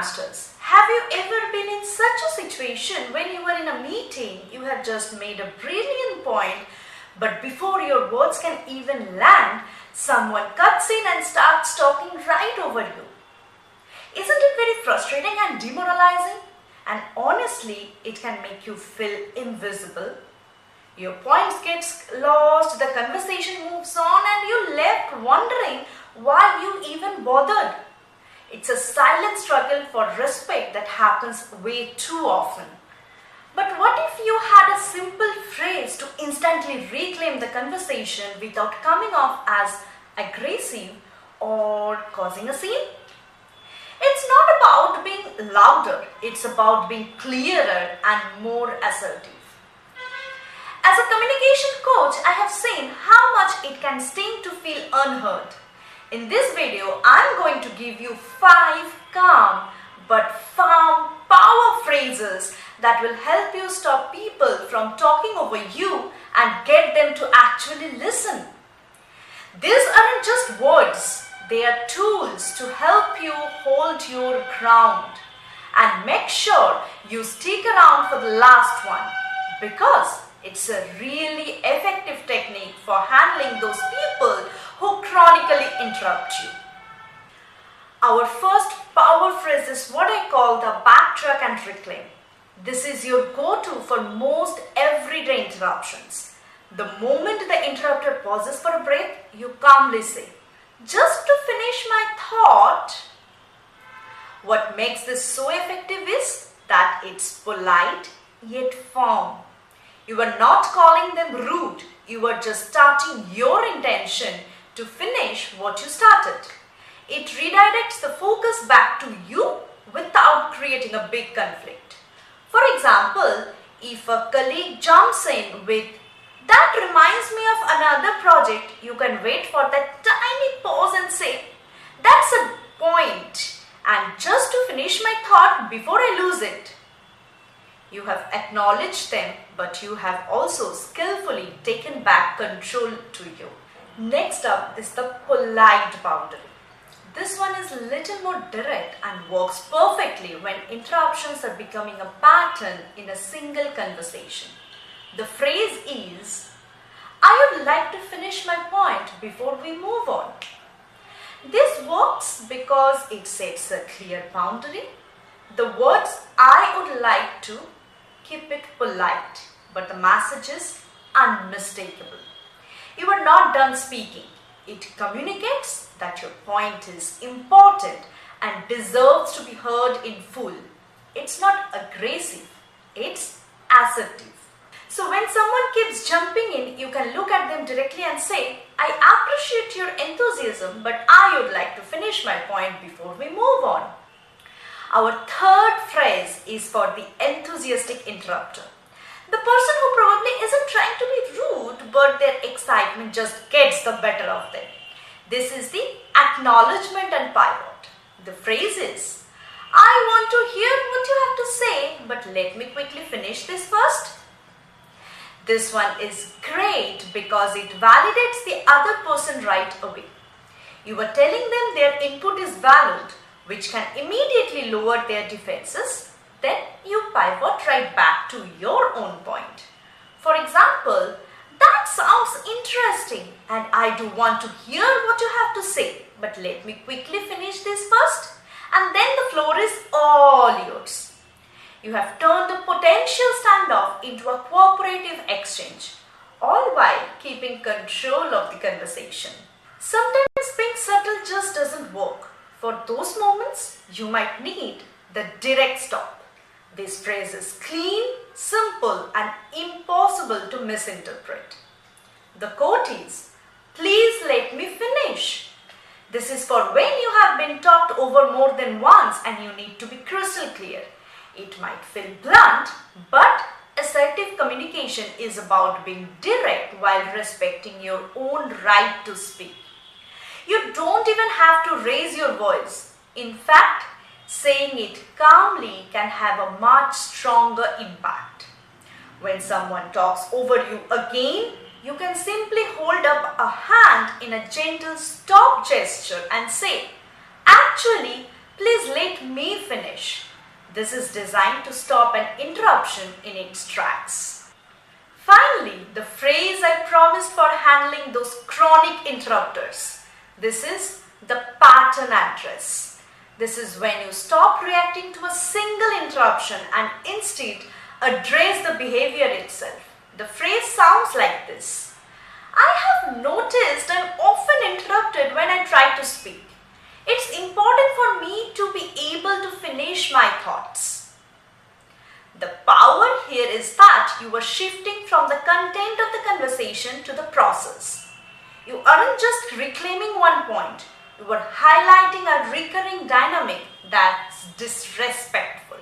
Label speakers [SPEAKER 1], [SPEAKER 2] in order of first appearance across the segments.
[SPEAKER 1] Masters, have you ever been in such a situation when you were in a meeting, you have just made a brilliant point, but before your words can even land, someone cuts in and starts talking right over you? Isn't it very frustrating and demoralizing? And honestly, it can make you feel invisible. Your points gets lost, the conversation moves on, and you're left wondering why you even bothered. It's a silent struggle for respect that happens way too often. But what if you had a simple phrase to instantly reclaim the conversation without coming off as aggressive or causing a scene? It's not about being louder, it's about being clearer and more assertive. As a communication coach, I have seen how much it can sting to feel unheard. In this video, I'm going to give you 5 calm but firm power phrases that will help you stop people from talking over you and get them to actually listen. These aren't just words, they are tools to help you hold your ground. And make sure you stick around for the last one, because it's a really effective technique for handling those people who chronically interrupt you. Our first power phrase is what I call the backtrack and reclaim. This is your go-to for most everyday interruptions. The moment the interrupter pauses for a breath, you calmly say, "Just to finish my thought." What makes this so effective is that it's polite yet firm. You are not calling them rude. You are just starting your intention to finish what you started. It redirects the focus back to you without creating a big conflict. For example, if a colleague jumps in with, "That reminds me of another project," you can wait for that tiny pause and say, "That's a point, and just to finish my thought before I lose it." You have acknowledged them, but you have also skillfully taken back control to you. Next up is the polite boundary. This one is a little more direct and works perfectly when interruptions are becoming a pattern in a single conversation. The phrase is, "I would like to finish my point before we move on." This works because it sets a clear boundary. The words "I would like to" keep it polite, but the message is unmistakable. You are not done speaking. It communicates that your point is important and deserves to be heard in full. It's not aggressive, it's assertive. So when someone keeps jumping in, you can look at them directly and say, "I appreciate your enthusiasm, but I would like to finish my point before we move on." Our third phrase is for the enthusiastic interrupter. The person who probably isn't trying to be rude, but their excitement just gets the better of them. This is the acknowledgement and pivot. The phrase is, "I want to hear what you have to say, but let me quickly finish this first." This one is great because it validates the other person right away. You are telling them their input is valid, which can immediately lower their defenses. Then you pivot right back to your own point. For example, "That sounds interesting and I do want to hear what you have to say, but let me quickly finish this first," and then the floor is all yours. You have turned a potential standoff into a cooperative exchange, all while keeping control of the conversation. Sometimes being subtle just doesn't work. For those moments, you might need the direct stop. This phrase is clean, simple, and impossible to misinterpret. The quote is, "Please let me finish." This is for when you have been talked over more than once and you need to be crystal clear. It might feel blunt, but assertive communication is about being direct while respecting your own right to speak. You don't even have to raise your voice. In fact, saying it calmly can have a much stronger impact. When someone talks over you again, you can simply hold up a hand in a gentle stop gesture and say, "Actually, please let let me finish. This is designed to stop an interruption in its tracks. Finally, the phrase I promised for handling those chronic interrupters. This is the pattern address. This is when you stop reacting to a single interruption and instead address the behavior itself. The phrase sounds like this. I have noticed I am often interrupted when I try to speak. It's important for me to be able to finish my thoughts. The power here is that you are shifting from the content of the conversation to the process. You aren't just reclaiming one point, you are highlighting a recurring dynamic that's disrespectful.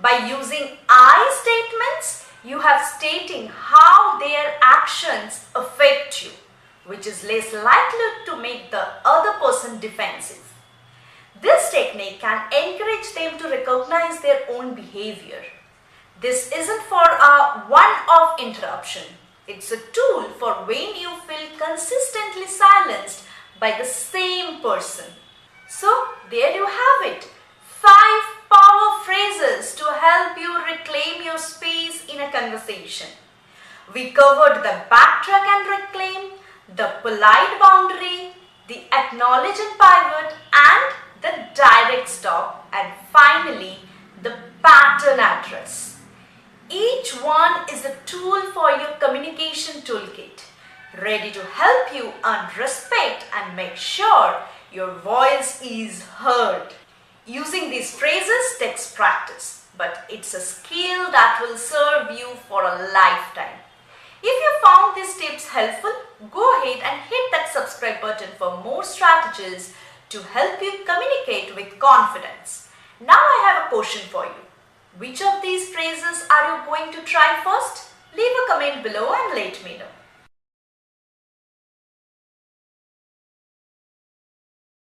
[SPEAKER 1] By using I statements, you have stating how their actions affect you, which is less likely to make the other person defensive. This technique can encourage them to recognize their own behavior. This isn't for a one-off interruption. It's a tool for when you feel consistently silenced by the same person. So there you have it. 5 power phrases to help you reclaim your space in a conversation. We covered the backtrack and reclaim, the polite boundary, the acknowledge and pivot, and the direct stop, and finally the pattern address. Each one is a tool for your communication toolkit, ready to help you earn respect and make sure your voice is heard. Using these phrases takes practice, but it's a skill that will serve you for a lifetime. If you found these tips helpful, go ahead and hit that subscribe button for more strategies to help you communicate with confidence. Now I have a question for you. Which of these phrases are you going to try first? Leave a comment below and let me know.